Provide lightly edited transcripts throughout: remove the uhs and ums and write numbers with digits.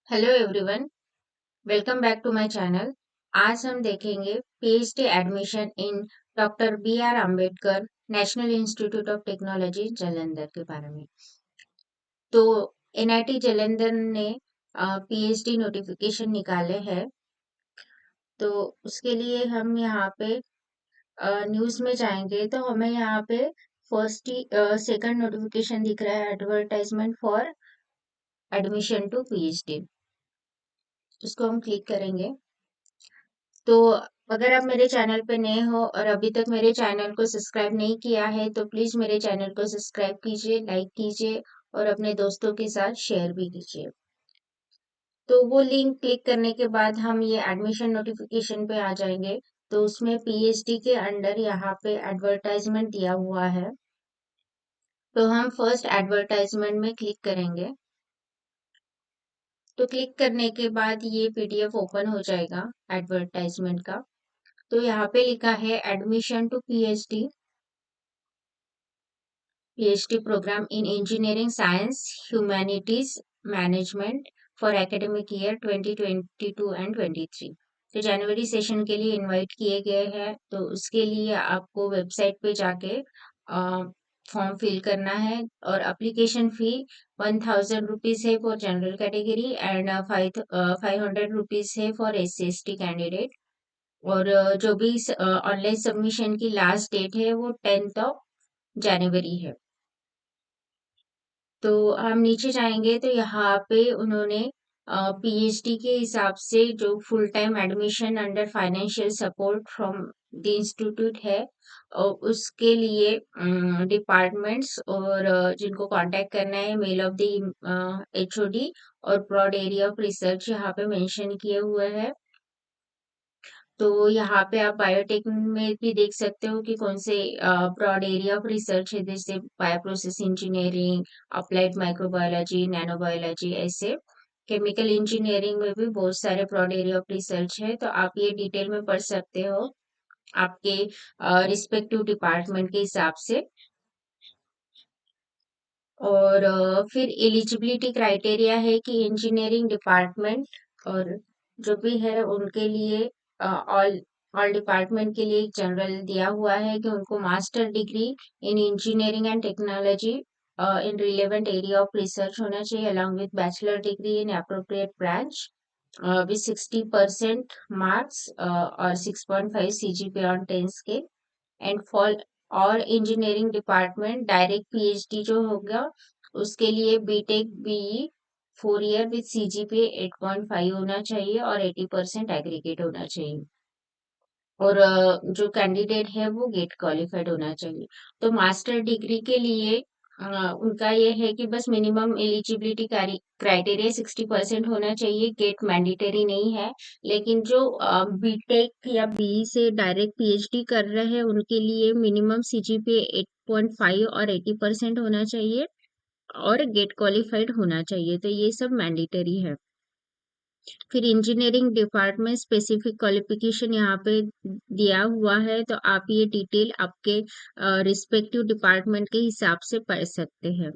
Hello everyone, welcome back to my channel. आज हम देखेंगे PhD admission in Doctor B R Ambedkar National Institute of Technology Jalandhar के बारे में। तो एनआईटी जालंधर ने पीएचडी नोटिफिकेशन निकाले हैं। तो उसके लिए हम यहाँ पे न्यूज़ में जाएंगे तो हमें यहाँ पे फर्स्ट सेकंड नोटिफिकेशन दिख रहा है, advertisement for admission to PhD. उसको हम क्लिक करेंगे। तो अगर आप मेरे चैनल पे नए हो और अभी तक मेरे चैनल को सब्सक्राइब नहीं किया है तो प्लीज मेरे चैनल को सब्सक्राइब कीजिए, लाइक कीजिए और अपने दोस्तों के साथ शेयर भी कीजिए। तो वो लिंक क्लिक करने के बाद हम ये एडमिशन नोटिफिकेशन पे आ जाएंगे। तो उसमें पीएचडी के अंडर यहाँ पे एडवर्टाइजमेंट दिया हुआ है। तो हम फर्स्ट एडवर्टाइजमेंट में क्लिक करेंगे। तो क्लिक करने के बाद ये पीडीएफ ओपन हो जाएगा एडवर्टाइजमेंट का। तो यहाँ पे लिखा है admission to PhD program in Engineering Science Humanities Management for academic year 2022 and 23। तो जनवरी सेशन के लिए इनवाइट किए गए हैं। तो उसके लिए आपको वेबसाइट पे जाके फॉर्म फिल करना है और एप्लीकेशन फी 1000 रुपीज है for general category and 500 rupees है फॉर SC/ST कैंडिडेट। और जो भी ऑनलाइन सबमिशन की लास्ट डेट है वो 10 जनवरी है। तो हम नीचे जाएंगे तो यहाँ पे उन्होंने पीएचडी के हिसाब से जो full time admission under financial support from the institute है उसके लिए डिपार्टमेंट्स और जिनको कांटेक्ट करना है, मेल ऑफ द एचओडी और ब्रॉड एरिया ऑफ रिसर्च यहाँ पे मेंशन किए हुए हैं। तो यहाँ पे आप बायोटेक में भी देख सकते हो कि कौन से ब्रॉड एरिया ऑफ रिसर्च है, जैसे बायोप्रोसेस इंजीनियरिंग, अप्लाइड माइक्रोबायोलॉजी, नैनोबायोलॉजी, ऐसे केमिकल इंजीनियरिंग में भी बहुत सारे ब्रॉड एरिया ऑफ रिसर्च है। तो आप ये डिटेल में पढ़ सकते हो आपके रिस्पेक्टिव डिपार्टमेंट के हिसाब से। और फिर एलिजिबिलिटी क्राइटेरिया है कि इंजीनियरिंग डिपार्टमेंट और जो भी है उनके लिए ऑल ऑल डिपार्टमेंट के लिए जनरल दिया हुआ है कि उनको master degree in engineering and technology in relevant area of research होना चाहिए along with bachelor degree in appropriate branch with 60% marks और 6.5 CGPA on 10 scale and for और इंजीनियरिंग डिपार्टमेंट डायरेक्ट पीएचडी जो होगा उसके लिए BTech BE 4 year with CGPA 8.5 होना चाहिए और 80% एग्रीगेट होना चाहिए। और जो कैंडिडेट है वो गेट क्वालिफाइड होना चाहिए। तो मास्टर डिग्री के लिए उनका ये है कि बस मिनिमम एलिजिबिलिटी क्राइटेरिया 60% होना चाहिए, गेट मैंडेटरी नहीं है। लेकिन जो बीटेक या बीई से डायरेक्ट पीएचडी कर रहे हैं उनके लिए मिनिमम सीजीपीए 8.5 और 80% होना चाहिए और गेट क्वालिफाइड होना चाहिए। तो ये सब मैंडेटरी है। फिर इंजीनियरिंग डिपार्टमेंट स्पेसिफिक क्वालिफिकेशन यहाँ पे दिया हुआ है। तो आप ये डिटेल आपके रिस्पेक्टिव डिपार्टमेंट के हिसाब से पढ़ सकते हैं।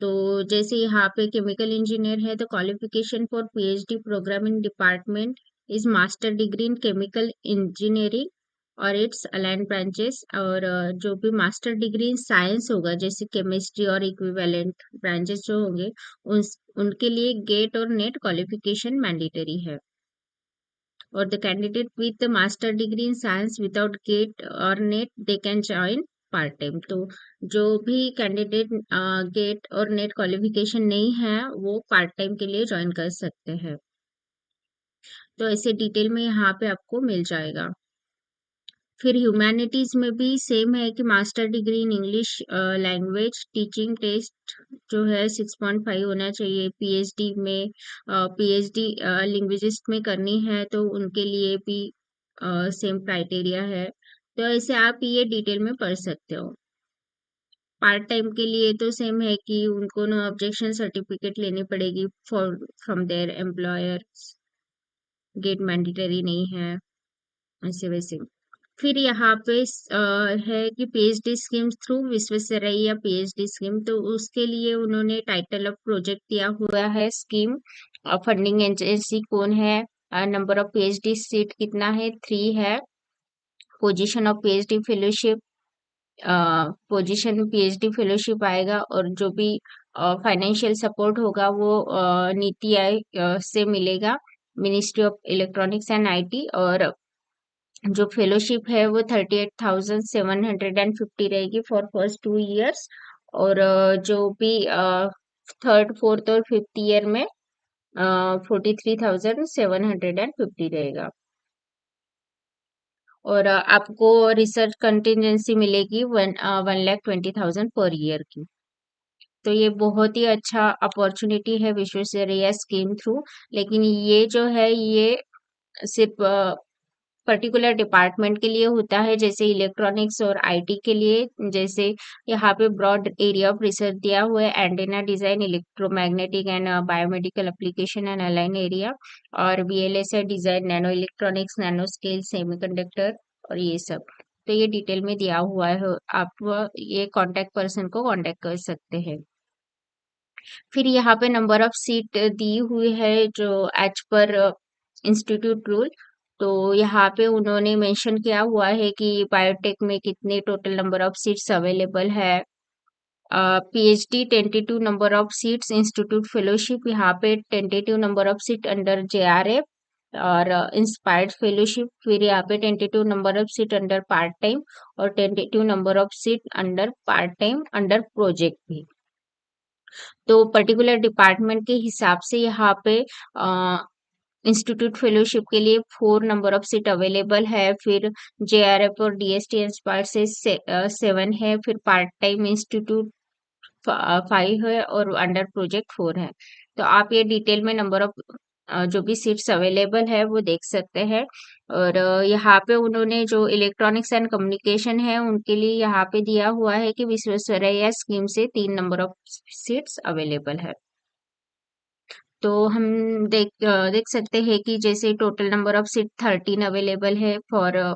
तो जैसे यहाँ पे केमिकल इंजीनियर है तो qualification for PhD program in department is master degree in chemical engineering और इट्स अलाइन ब्रांचेस। और जो भी मास्टर डिग्री इन साइंस होगा जैसे केमिस्ट्री और इक्विवेलेंट ब्रांचेस जो होंगे उनके लिए गेट और नेट क्वालिफिकेशन मैंडेटरी है। और the candidate with the master degree in science without GATE और NET they can join part time. तो जो भी कैंडिडेट गेट और नेट क्वालिफिकेशन नहीं है वो पार्ट टाइम के लिए ज्वाइन कर सकते हैं। तो ऐसे डिटेल में यहाँ पे आपको मिल जाएगा। फिर ह्यूमैनिटीज में भी सेम है कि master degree in English language teaching test जो है 6.5 होना चाहिए। पीएचडी में पीएचडी लिंग्विस्टिक में करनी है तो उनके लिए भी सेम क्राइटेरिया है। तो ऐसे आप ये डिटेल में पढ़ सकते हो। पार्ट टाइम के लिए तो सेम है कि उनको नो ऑब्जेक्शन सर्टिफिकेट लेनी पड़ेगी for from their employer, GATE mandatory नहीं है, ऐसे वैसे। फिर यहाँ पे है कि PhD scheme through Visvesvaraya PhD scheme, तो उसके लिए उन्होंने टाइटल ऑफ प्रोजेक्ट दिया हुआ है, स्कीम, फंडिंग एजेंसी कौन है, नंबर ऑफ पीएचडी सीट कितना है, 3 है, position of PhD fellowship, position PhD fellowship आएगा, और जो भी फाइनेंशियल सपोर्ट होगा वो नीति आयोग से मिलेगा, ministry of electronics and IT, और जो फेलोशिप है वो 38,750 रहेगी फॉर फर्स्ट 2 इयर्स, और जो भी थर्ड फोर्थ और फिफ्थ ईयर में 43,750 रहेगा, और आपको रिसर्च कंटिजेंसी मिलेगी 1,20,000 पर ईयर की। तो ये बहुत ही अच्छा अपॉर्चुनिटी है विश्वेश्वरैया स्कीम थ्रू, लेकिन ये जो है ये सिर्फ पर्टिकुलर डिपार्टमेंट के लिए होता है, जैसे इलेक्ट्रॉनिक्स और आईटी के लिए। जैसे यहाँ पे ब्रॉड एरिया ऑफ रिसर्च दिया हुआ है, antenna design, electromagnetic and biomedical application and allied area, और VLSI design, nano electronics, nano scale, semiconductor, और ये सब। तो ये डिटेल में दिया हुआ है, आप ये कांटेक्ट पर्सन को कांटेक्ट कर सकते हैं। फिर यहाँ पे नंबर ऑफ सीट दी हुई है जो एज पर इंस्टीट्यूट रूल। तो यहाँ पे उन्होंने मेंशन किया हुआ है कि बायोटेक में कितने total number of seats available है। PhD tentative number of seats, institute fellowship यहाँ पे tentative number of seat under JRF और इंस्पायर्ड फेलोशिप, फिर यहाँ पे tentative number of seat under part time, और tentative number of seat under part time under project भी। तो particular department के हिसाब से यहाँ पे इंस्टीट्यूट फेलोशिप के लिए 4 नंबर ऑफ सीट अवेलेबल है, फिर जेआरएफ और डीएसटी इंस्पायर से 7 है, फिर पार्ट टाइम इंस्टीट्यूट 5 है, और अंडर प्रोजेक्ट 4 है। तो आप ये डिटेल में नंबर ऑफ जो भी सीट्स अवेलेबल है वो देख सकते हैं। और यहाँ पे उन्होंने जो इलेक्ट्रॉनिक्स एंड कम्युनिकेशन है उनके लिए यहाँ पे दिया हुआ है कि विश्वेश्वरैया स्कीम से 3 नंबर ऑफ सीट्स अवेलेबल है। तो हम देख सकते हैं कि जैसे total number of seat 13 available है फॉर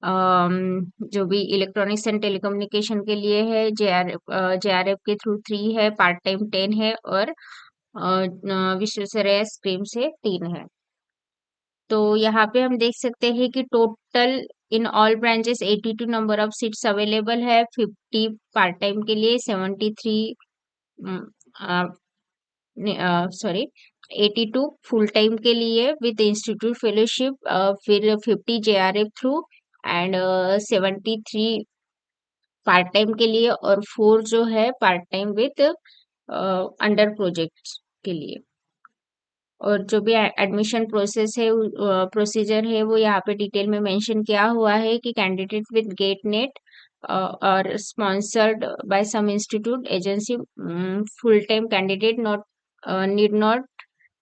जो भी इलेक्ट्रॉनिक्स एंड टेलीकम्युनिकेशन के लिए है, जेआरएफ के थ्रू 3 है, पार्ट टाइम 10 है, और विश्वेश्वरैया स्कीम से 3 है। तो यहाँ पे हम देख सकते हैं कि total in all branches 82 number of seats available है, 50 पार्ट टाइम के लिए, 73 सॉरी 82 फुल टाइम के लिए विद इंस्टीट्यूट फेलोशिप, फिर 50 JRF through, and 73 part time के लिए, और 4 जो है part time with under projects के लिए। और जो भी एडमिशन प्रोसेस है, प्रोसीजर है, वो यहाँ पे डिटेल में मेंशन किया हुआ है कि कैंडिडेट विद गेट नेट और sponsored by some institute agency, full time candidate not need not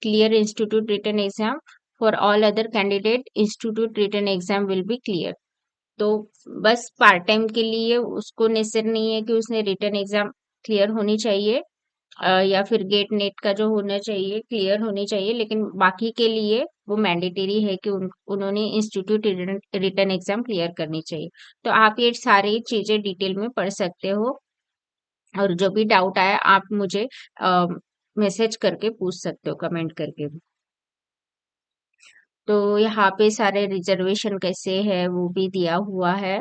clear institute written exam. For all other candidate institute written exam will be clear. तो बस part time के लिए उसको necessary नहीं है कि उसने रिटर्न एग्जाम क्लियर होनी चाहिए, या फिर गेट नेट का जो होना चाहिए क्लियर होनी चाहिए, लेकिन बाकी के लिए वो मैंडेटरी है कि उन्होंने इंस्टीट्यूट रिटर्न एग्जाम क्लियर करनी चाहिए। तो आप ये सारी चीजें डिटेल में पढ़ सकते हो, और जो भी डाउट आया आप मुझे मैसेज करके पूछ सकते हो, कमेंट करके भी। तो यहाँ पे सारे रिजर्वेशन कैसे है वो भी दिया हुआ है।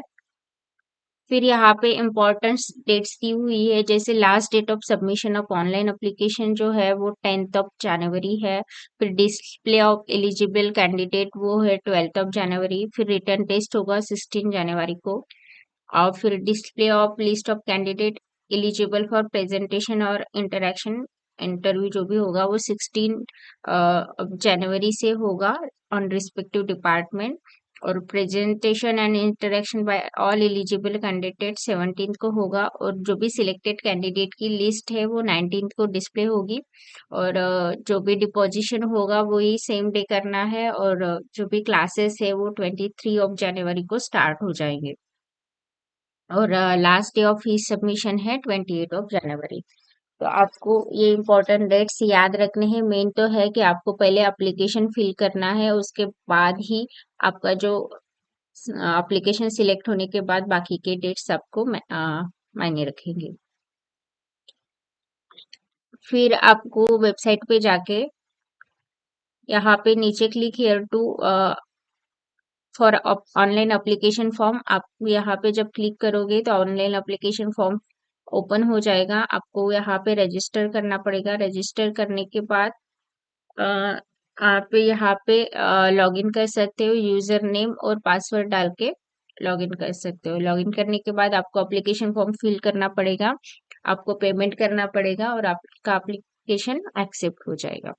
फिर यहाँ पे इम्पोर्टेंट डेट्स दी हुई है, जैसे last date of submission of online application जो है वो 10th ऑफ जनवरी है, फिर डिस्प्ले ऑफ एलिजिबल कैंडिडेट वो है 12th ऑफ जनवरी, फिर रिटर्न टेस्ट होगा 16 जनवरी को, और फिर display of list of candidate eligible for presentation और इंटरेक्शन इंटरव्यू जो भी होगा वो 16 जनवरी से होगा ऑन रिस्पेक्टिव डिपार्टमेंट, और presentation and interaction by all eligible candidate 17 को होगा, और जो भी सिलेक्टेड कैंडिडेट की लिस्ट है वो 19 को डिस्प्ले होगी, और जो भी डिपोजिशन होगा वही सेम डे करना है, और जो भी क्लासेस है वो 23 ऑफ जनवरी को स्टार्ट हो जाएंगे, और last day of fees submission है 28 ऑफ जनवरी। तो आपको ये इम्पोर्टेंट डेट्स याद रखने हैं। मेन तो है कि आपको पहले एप्लीकेशन फिल करना है, उसके बाद ही आपका जो एप्लीकेशन सिलेक्ट होने के बाद बाकी के डेट्स आपको मायने रखेंगे। फिर आपको वेबसाइट पे जाके यहाँ पे नीचे click here to for online application form, आप यहाँ पे जब क्लिक करोगे तो ऑनलाइन एप्लीकेशन फॉर्म ओपन हो जाएगा। आपको यहाँ पे रजिस्टर करना पड़ेगा। रजिस्टर करने के बाद अ, आप यहाँ पे लॉगिन कर सकते हो, यूजर नेम और पासवर्ड डाल के लॉगिन कर सकते हो। लॉगिन करने के बाद आपको एप्लीकेशन फॉर्म फिल करना पड़ेगा, आपको पेमेंट करना पड़ेगा और आपका एप्लीकेशन एक्सेप्ट हो जाएगा।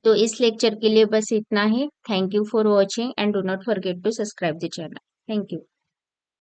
तो इस लेक्चर के लिए बस इतना ही। Thank you for watching and do not forget to subscribe the channel. Thank you.